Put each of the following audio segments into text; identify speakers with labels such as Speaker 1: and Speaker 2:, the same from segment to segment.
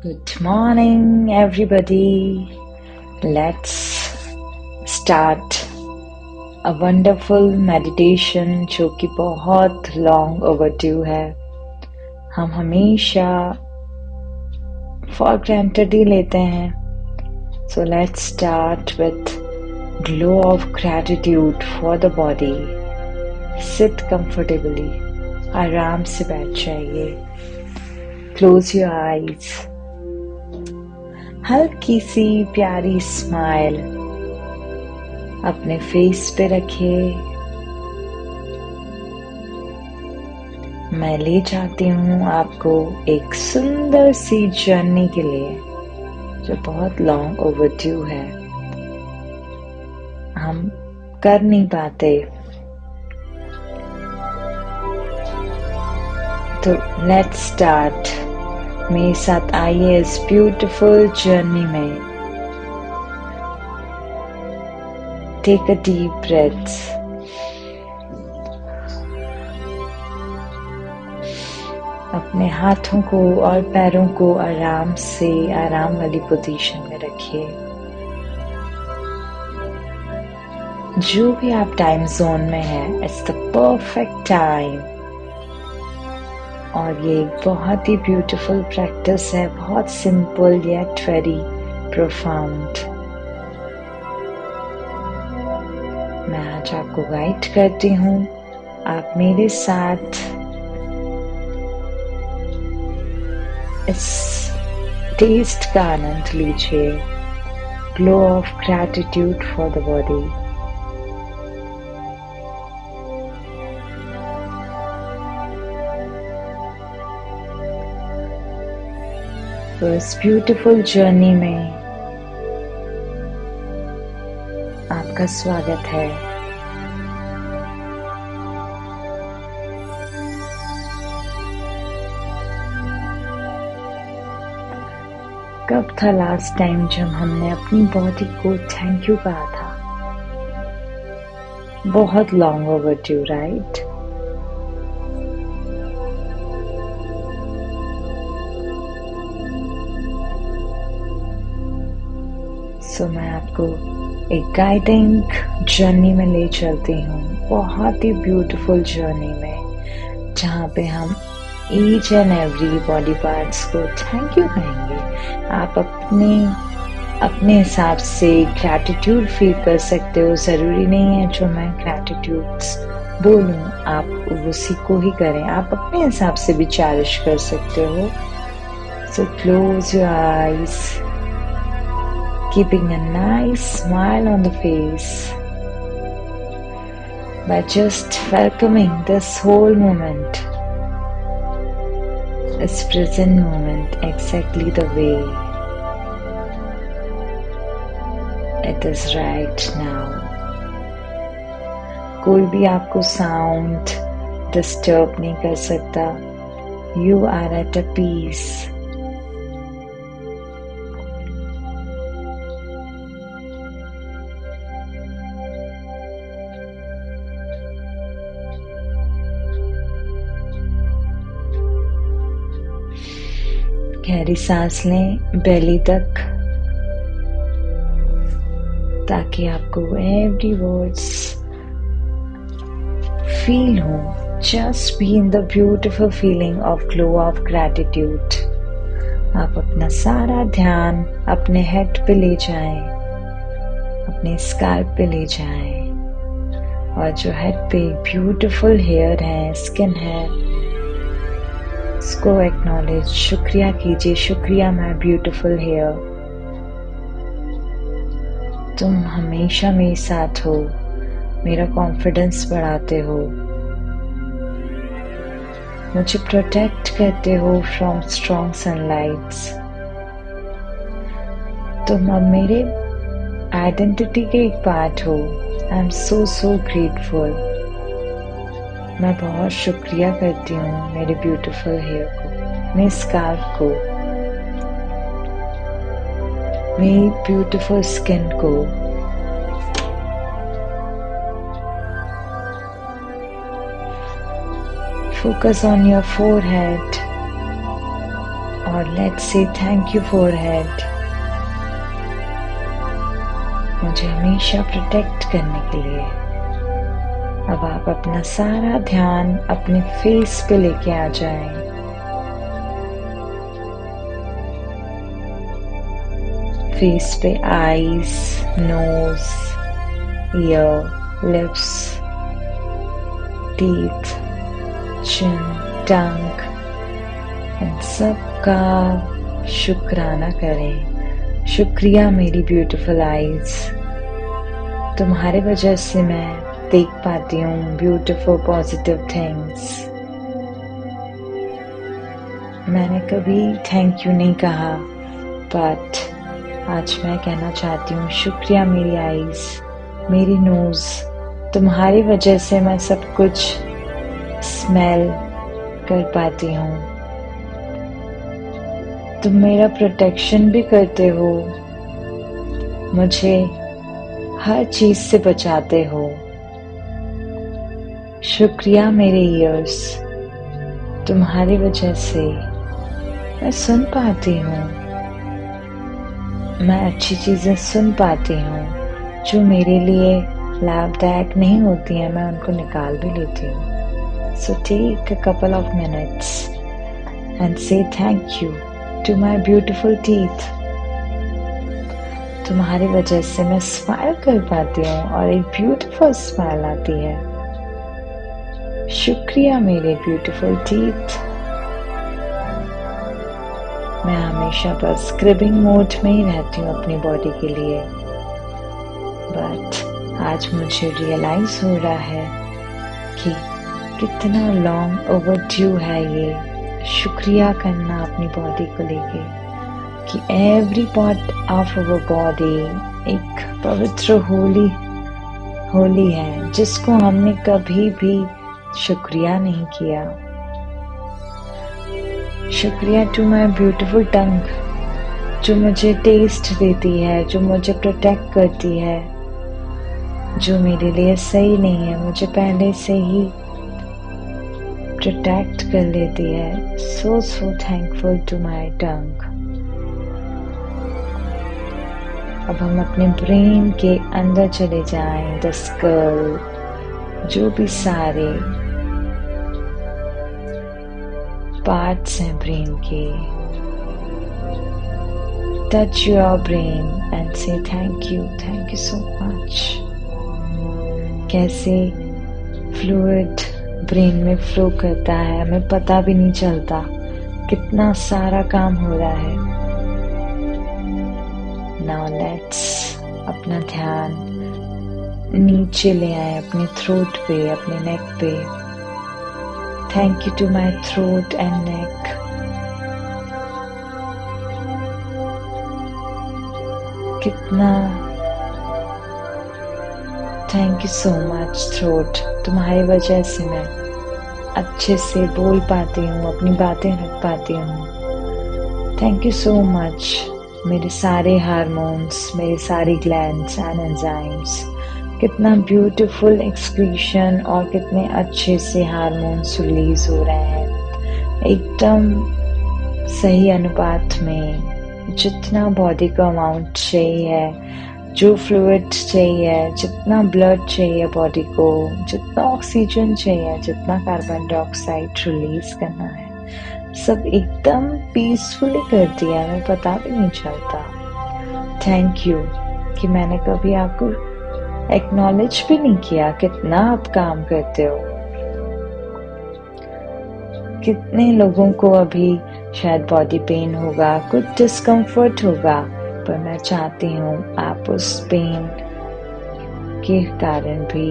Speaker 1: Good morning, everybody. Let's start a wonderful meditation जो कि बहुत long overdue है. हम हमेशा for granted ही लेते हैं. So let's start with glow of gratitude for the body. Sit comfortably. आराम से बैठ जाइए. Close your eyes. हल्की सी प्यारी स्माइल अपने फेस पे रखिए. मैं ले जाती हूँ आपको एक सुंदर सी जर्नी के लिए जो बहुत लॉन्ग ओवरड्यू है. हम कर नहीं पाते, तो लेट्स स्टार्ट. मेरे साथ आइए इस ब्यूटीफुल जर्नी में. Take a deep breath. अपने हाथों को और पैरों को आराम से आराम वाली पोजीशन में रखिए. जो भी आप टाइम जोन में है, इट्स द परफेक्ट टाइम. और ये एक बहुत ही ब्यूटीफुल प्रैक्टिस है, बहुत सिंपल येट वेरी प्रोफाउंड. मैं आज आपको गाइड करती हूँ. आप मेरे साथ इस टेस्ट का आनंद लीजिए. Glow of gratitude for the body. तो इस ब्यूटीफुल जर्नी में आपका स्वागत है. कब था लास्ट टाइम जब हमने अपनी बॉडी को थैंक यू कहा था? बहुत लॉन्ग ओवरड्यू, राइट? तो मैं आपको एक गाइडिंग जर्नी में ले चलती हूँ. बहुत ही ब्यूटीफुल जर्नी में, जहाँ पे हम each and every body parts को थैंक यू कहेंगे. आप अपने हिसाब से ग्रैटिट्यूड फील कर सकते हो. ज़रूरी नहीं है जो मैं ग्रैटिट्यूड्स बोलूँ आप उसी को ही करें. आप अपने हिसाब से भी चेरिश कर सकते हो. So close your eyes, keeping a nice smile on the face, by just welcoming this whole moment, this present moment exactly the way it is right now. कोई भी आपको साउंड डिस्टर्ब नहीं कर सकता. You are at a peace. गहरी सांस लें बेली तक, ताकि आपको एवरी वर्ड्स फील हो. Just be in the beautiful feeling of glow of gratitude. आप अपना सारा ध्यान अपने हेड पे ले जाएं, अपने स्कैल्प पे ले जाएं. और जो हेड पे ब्यूटीफुल हेयर है, स्किन है, उसको एक्नॉलेज, शुक्रिया कीजिए. शुक्रिया माय ब्यूटीफुल हेयर. तुम हमेशा मेरे साथ हो, मेरा कॉन्फिडेंस बढ़ाते हो, मुझे प्रोटेक्ट करते हो फ्रॉम स्ट्रॉन्ग सनलाइट्स. तुम अब मेरे आइडेंटिटी के एक पार्ट हो. I am so grateful. मैं बहुत शुक्रिया करती हूँ मेरे ब्यूटीफुल हेयर को, मेरे स्कार्फ को, मेरी ब्यूटीफुल स्किन को. Focus on your forehead, और let's say thank you forehead, मुझे हमेशा प्रोटेक्ट करने के लिए। अब आप अपना सारा ध्यान अपने फेस पे लेके आ जाएं। फेस पे eyes, nose, ear, lips, teeth, chin, tongue, इन सब का शुक्राना करें। शुक्रिया मेरी ब्यूटीफुल आईज, तुम्हारे वजह से मैं देख पाती हूँ ब्यूटीफुल पॉजिटिव थिंग्स। मैंने कभी थैंक यू नहीं कहा, बट आज मैं कहना चाहती हूँ शुक्रिया मेरी आईज, मेरी नोज, तुम्हारी वजह से मैं सब कुछ स्मेल कर पाती हूँ। तुम मेरा प्रोटेक्शन भी करते हो, मुझे हर चीज से बचाते हो। शुक्रिया मेरे ईयर्स, तुम्हारी वजह से मैं सुन पाती हूँ, मैं अच्छी चीजें सुन पाती हूँ। जो मेरे लिए लाभदायक नहीं होती हैं मैं उनको निकाल भी लेती हूँ। So take a couple of minutes and say thank you to my beautiful teeth. तुम्हारी वजह से मैं स्माइल कर पाती हूँ और एक ब्यूटीफुल स्माइल आती है। शुक्रिया मेरे ब्यूटीफुल टीथ। मैं हमेशा बस स्क्रबिंग मोड में ही रहती हूँ अपनी बॉडी के लिए, बट आज मुझे रियलाइज हो रहा है कि कितना लॉन्ग ओवरड्यू है ये शुक्रिया करना अपनी बॉडी को लेके, कि every part of our body एक पवित्र होली है जिसको हमने कभी भी शुक्रिया नहीं किया। शुक्रिया टू माई ब्यूटीफुल टंग, जो मुझे टेस्ट देती है, जो मुझे प्रोटेक्ट करती है, जो मेरे लिए सही नहीं है मुझे पहले से ही प्रोटेक्ट कर लेती है। सो थैंकफुल टू माई टंग। अब हम अपने ब्रेन के अंदर चले जाएं, द स्कल, जो भी सारे पार्ट्स हैं ब्रेन के। Touch your brain and say thank you so much. कैसे फ्लूइड ब्रेन में फ्लो करता है हमें पता भी नहीं चलता, कितना सारा काम हो रहा है। नाउ लेट्स अपना ध्यान नीचे ले आए, अपने थ्रोट पे, अपने नेक पे। Thank you to my throat and neck. कितना thank you so much throat, तुम्हारी वजह से मैं अच्छे से बोल पाती हूँ, अपनी बातें रख पाती हूँ। थैंक यू सो मच मेरे सारे हार्मोन्स, मेरे सारी ग्लैंड्स एंड एंजाइम्स, कितना ब्यूटीफुल एक्सक्रीशन और कितने अच्छे से हार्मोन्स रिलीज हो रहे हैं एकदम सही अनुपात में। जितना बॉडी का अमाउंट चाहिए, जो फ्लूइड चाहिए, जितना ब्लड चाहिए बॉडी को, जितना ऑक्सीजन चाहिए, जितना कार्बन डाइऑक्साइड रिलीज करना है, सब एकदम पीसफुली कर दिया, हमें पता भी नहीं चलता। थैंक यू कि मैंने कभी आपको एक्नॉलेज भी नहीं किया कितना आप काम करते हो। कितने लोगों को अभी शायद बॉडी पेन होगा, कुछ डिस्कम्फर्ट होगा, पर मैं चाहती हूँ आप उस पेन के कारण भी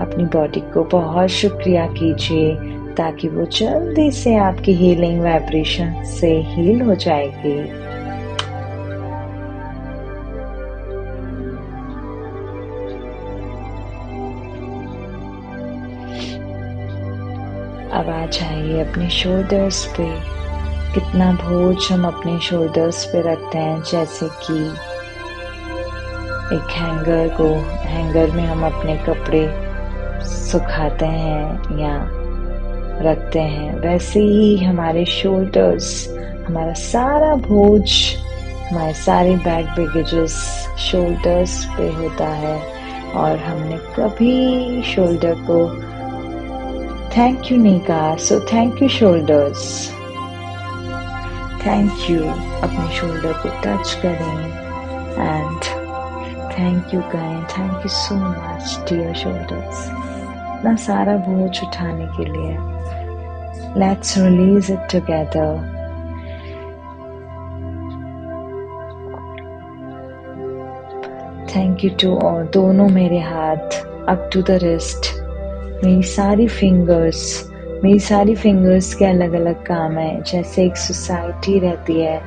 Speaker 1: अपनी बॉडी को बहुत शुक्रिया कीजिए, ताकि वो जल्दी से आपकी हीलिंग वाइब्रेशन से हील हो जाएगी। अब आ जाइए अपने शोल्डर्स पे। कितना बोझ हम अपने शोल्डर्स पे रखते हैं, जैसे कि एक हैंगर में हम अपने कपड़े सुखाते हैं या रखते हैं, वैसे ही हमारे शोल्डर्स हमारा सारा बोझ, हमारे सारे बैग बैगेजेस शोल्डर्स पे होता है और हमने कभी शोल्डर को थैंक यू नहीं कहा। So thank you shoulders, thank you. अपने शोल्डर को टच करें एंड थैंक यू कहें। Thank you so much dear shoulders, इतना सारा बोझ उठाने के लिए। Let's release it together. Thank you to all. दोनों मेरे हाथ अप टू द रिस्ट, मेरी सारी फिंगर्स के अलग अलग काम है। जैसे एक सोसाइटी रहती है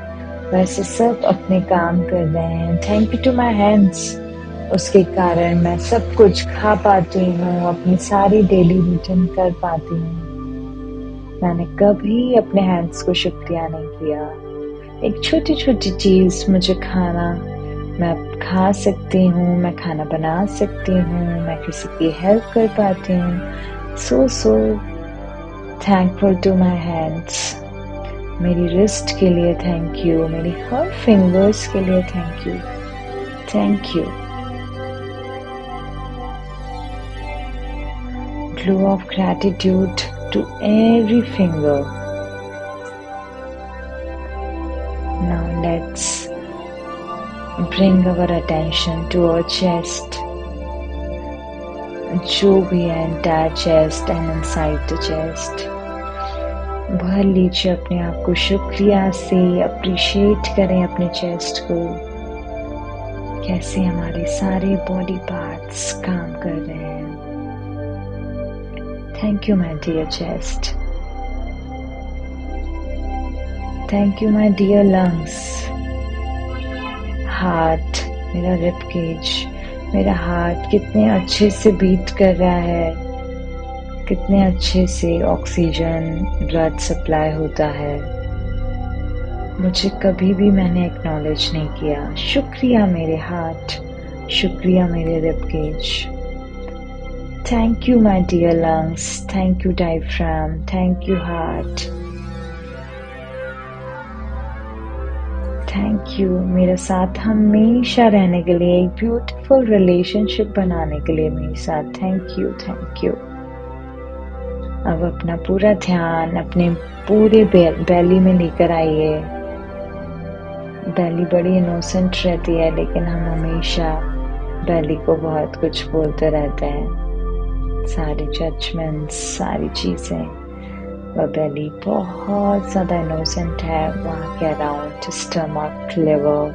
Speaker 1: वैसे सब अपने काम कर रहे हैं। Thank you to my hands, उसके कारण मैं सब कुछ खा पाती हूँ, अपनी सारी डेली रूटीन कर पाती हूँ। मैंने कभी अपने हैंड्स को शुक्रिया नहीं किया। एक छोटी छोटी चीज मुझे खाना, मैं खा सकती हूँ, मैं खाना बना सकती हूँ, मैं किसी की हेल्प कर पाती हूँ। So thankful to my hands. मेरी रिस्ट के लिए थैंक यू, मेरी हर फिंगर्स के लिए thank you, thank you. Glow of gratitude to every finger. Now let's bring our attention to our chest, जो भी है entire chest and inside the chest। भर लीजिए अपने आप को शुक्रिया से, अप्रिशिएट करें अपने चेस्ट को, कैसे हमारे सारे बॉडी पार्ट्स काम कर रहे हैं। Thank you my dear chest, thank you my dear lungs. Heart, मेरा रिब केज, मेरा हार्ट कितने अच्छे से बीट कर रहा है, कितने अच्छे से ऑक्सीजन ब्लड सप्लाई होता है। मुझे कभी भी मैंने एक्नॉलेज नहीं किया। शुक्रिया मेरे हार्ट, शुक्रिया मेरे rib cage. Thank you my dear lungs, thank you diaphragm, thank you heart, thank you मेरे साथ हमेशा रहने के लिए, एक ब्यूटीफुल रिलेशनशिप बनाने के लिए मेरे साथ। Thank you, thank you. अब अपना पूरा ध्यान अपने पूरे बेली में लेकर आइए। बेली बड़ी इनोसेंट रहती है लेकिन हम हमेशा बेली को बहुत कुछ बोलते रहते हैं, सारी जजमेंट्स, सारी चीजें। वह बेली बहुत ज्यादा इनोसेंट है। वहाँ के अराउंड स्टमक, लिवर,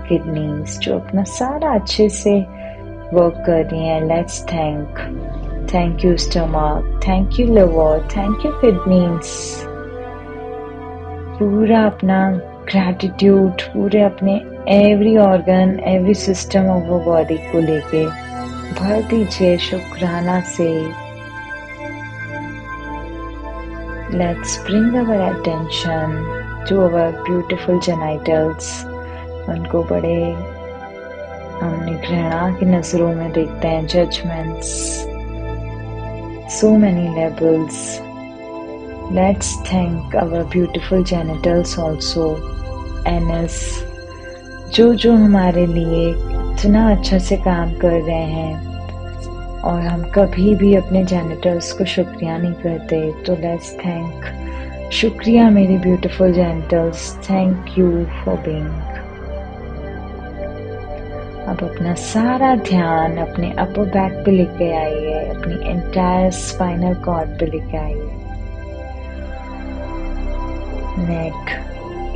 Speaker 1: किडनीज जो अपना सारा अच्छे से वर्क कर रही हैं। Let's thank you stomach, thank you liver, thank you kidneys. पूरा अपना ग्रैटिट्यूड, पूरे अपने every organ, every system of वो बॉडी को लेके भर दीजिए शुक्राना से। Let's bring our attention to our beautiful genitals. उनको बड़े हमने घृणा की नजरों में देखते हैं, judgments, so many levels. Let's thank our beautiful genitals also, anus, जो हमारे लिए इतना अच्छा से काम कर रहे हैं और हम कभी भी अपने जेनिटल्स को शुक्रिया नहीं करते। तो लेट्स थैंक, शुक्रिया मेरी beautiful genitals, thank you for being. अब अपना सारा ध्यान अपने अपर बैक पे लेके आइए, अपनी एंटायर स्पाइनल कॉर्ड पे लेके आइए। Neck,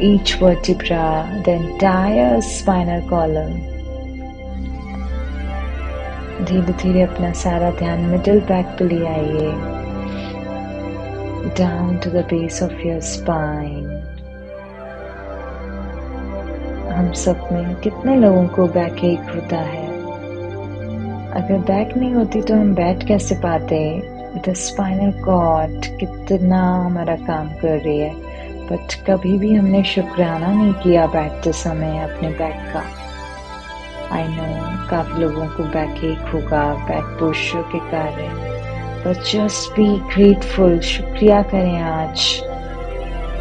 Speaker 1: each vertebra, the entire spinal column. धीरे धीरे अपना सारा ध्यान मिडिल बैक पे ले आइए, down to the base of your spine. हम सब में कितने लोगों को बैक एक होता है? अगर बैक नहीं होती तो हम बैठ कैसे पाते? द स्पाइनल कॉर्ड कितना हमारा काम कर रही है, बट कभी भी हमने शुक्राना नहीं किया बैठते समय अपने बैक का। आई नो काफी लोगों को बैक एक होगा बैक पोस्चर के कारण, बट जस्ट बी ग्रेटफुल। शुक्रिया करें आज,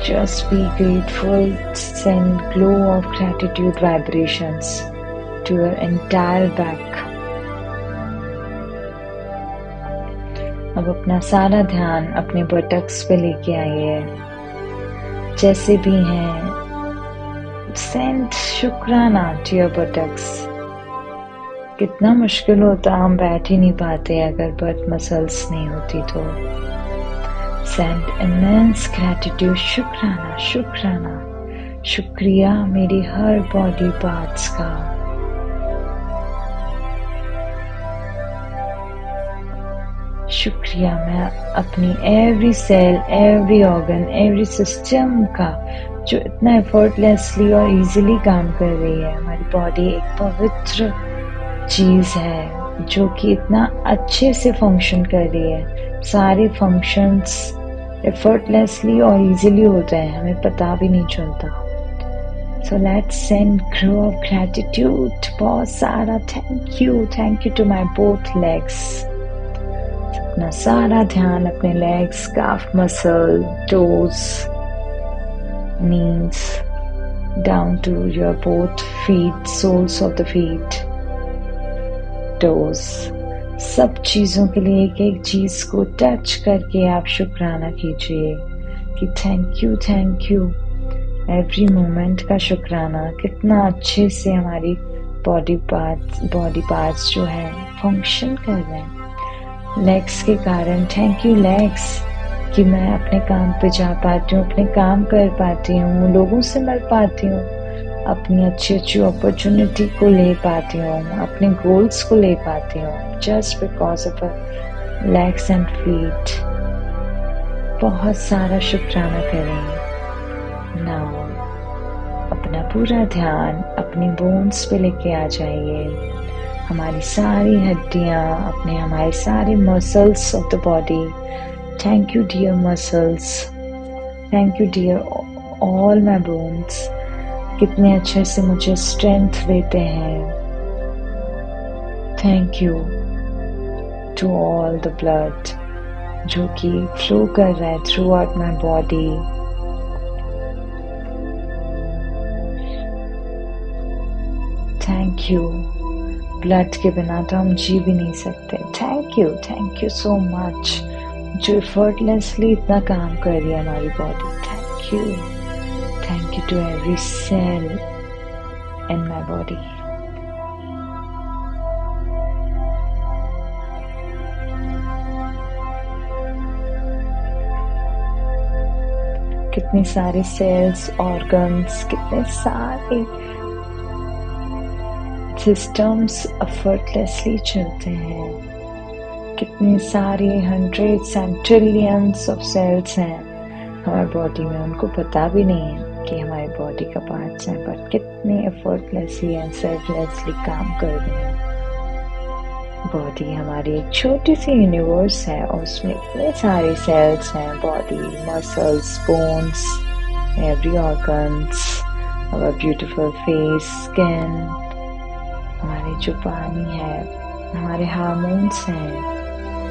Speaker 1: Just be grateful, send glow of gratitude vibrations to your entire back. अब अपना सारा ध्यान अपने बटक्स पे लेके आइए, जैसे भी हैं। सेंड शुक्राना टू योर बटक्स। कितना मुश्किल होता, हम बैठ ही नहीं पाते अगर बट मसल्स नहीं होती तो। सेंड इमेंस ग्रैटिट्यूड, शुक्राना शुक्राना, शुक्रिया मेरी हर बॉडी पार्ट्स का। शुक्रिया मैं अपनी every cell, every organ, every system का जो इतना एफर्टलेसली और इजीली काम कर रही है। हमारी बॉडी एक पवित्र चीज है जो कि इतना अच्छे से फंक्शन कर रही है। सारे फंक्शंस एफर्टलेसली और इजीली होते हैं, हमें पता भी नहीं चलता। So let's send glow of gratitude, बहुत सारा thank you to my both legs. अपना सारा ध्यान अपने legs, calf muscle, toes, knees, down to your both feet, soles of the feet, toes, सब चीजों के लिए एक एक चीज को टच करके आप शुक्राना कीजिए कि थैंक यू एवरी मोमेंट का शुक्राना। कितना अच्छे से हमारी बॉडी पार्ट्स जो है फंक्शन कर रहे हैं। लेग्स के कारण थैंक यू लेग्स कि मैं अपने काम पे जा पाती हूँ, अपने काम कर पाती हूँ, लोगों से मिल पाती हूँ, अपनी अच्छी अपॉर्चुनिटी को ले पाती हूँ, अपने गोल्स को ले पाती हूँ, just because of legs and feet. बहुत सारा शुक्राना करें। नाउ अपना पूरा ध्यान अपनी बोन्स पे लेके आ जाइए। हमारी सारी हड्डियाँ, हमारे सारे muscles of the body. Thank you dear muscles, thank you dear all my bones, कितने अच्छे से मुझे स्ट्रेंथ देते हैं। Thank you to all the blood जो कि फ्लो कर रहा है throughout my body. Thank you, blood के बिना तो हम जी भी नहीं सकते। थैंक यू सो मच जो एफर्टलेसली इतना काम कर रही है हमारी body. Thank you to every cell in my body. कितने सारे सेल्स, ऑर्गन्स, कितने सारे सिस्टम्स एफर्टलेसली चलते हैं। कितने सारे hundreds and trillions of cells हैं हमारी बॉडी में, उनको पता भी नहीं है कि हमारी बॉडी का पार्ट्स हैं, पर कितने एफर्टलेसली एंड सेल्फलेसली काम कर रहे हैं। बॉडी हमारी एक छोटी सी यूनिवर्स है और उसमें इतने सारे सेल्स हैं। Body, muscles, bones, every organs, our beautiful face, skin, हमारे जो पानी है, हमारे हार्मोन्स हैं,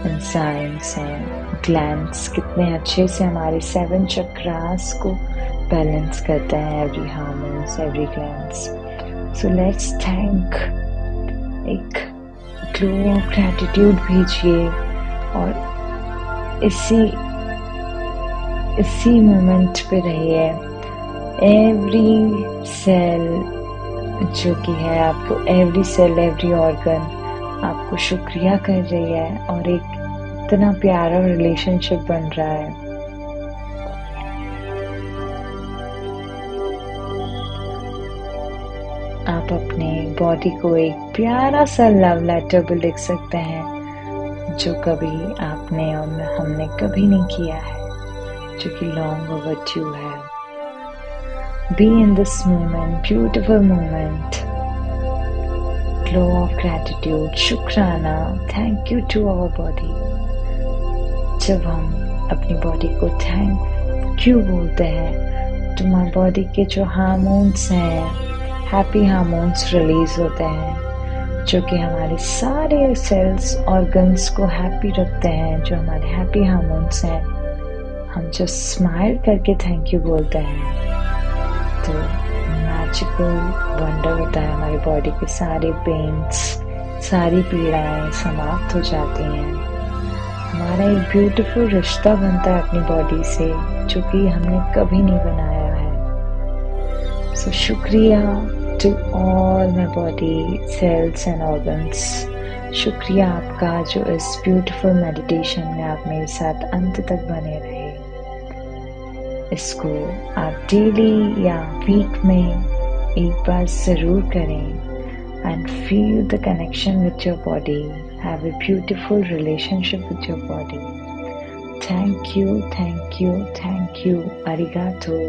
Speaker 1: एंजाइम्स हैं, ग्लैंड्स कितने अच्छे से हमारे 7 चक्रास को बैलेंस करते हैं। Every hormones, every glands. So let's thank, एक ग्लो ऑफ ग्रैटिट्यूड भेजिए और इसी मोमेंट पे रहिए। एवरी सेल जो कि है आपको, एवरी सेल, एवरी ऑर्गन आपको शुक्रिया कर रही है और एक इतना प्यारा रिलेशनशिप बन रहा है। आप अपने बॉडी को एक प्यारा सा लव लेटर भी लिख सकते हैं जो कभी आपने और हमने कभी नहीं किया है, जो कि लॉन्ग ओवरड्यू है। Be in this moment, beautiful moment. Glow of gratitude, शुक्राना, thank you to our body. जब हम अपनी बॉडी को थैंक यू बोलते हैं तो हमारी बॉडी के जो हार्मोन्स हैं, हैप्पी हार्मोन्स रिलीज होते हैं जो कि हमारे सारे सेल्स, ऑर्गन्स को हैप्पी रखते हैं। जो हमारे हैप्पी हार्मोन्स हैं हम जो स्माइल करके थैंक यू बोलते हैं तो मैजिकल वंडर होता है, हमारी बॉडी के सारे पेन्स, सारी पीड़ाएं समाप्त हो जाती हैं। हमारा एक ब्यूटीफुल रिश्ता बनता है अपनी बॉडी से जो कि हमने कभी नहीं बनाया है। सो शुक्रिया to all my body cells and organs. शुक्रिया आपका जो इस ब्यूटीफुल मेडिटेशन में आप मेरे साथ अंत तक बने रहे। इसको आप डेली या वीक में एक बार ज़रूर करें and feel the connection with your body. Have a beautiful relationship with your body. Thank you, thank you, thank you. Arigato.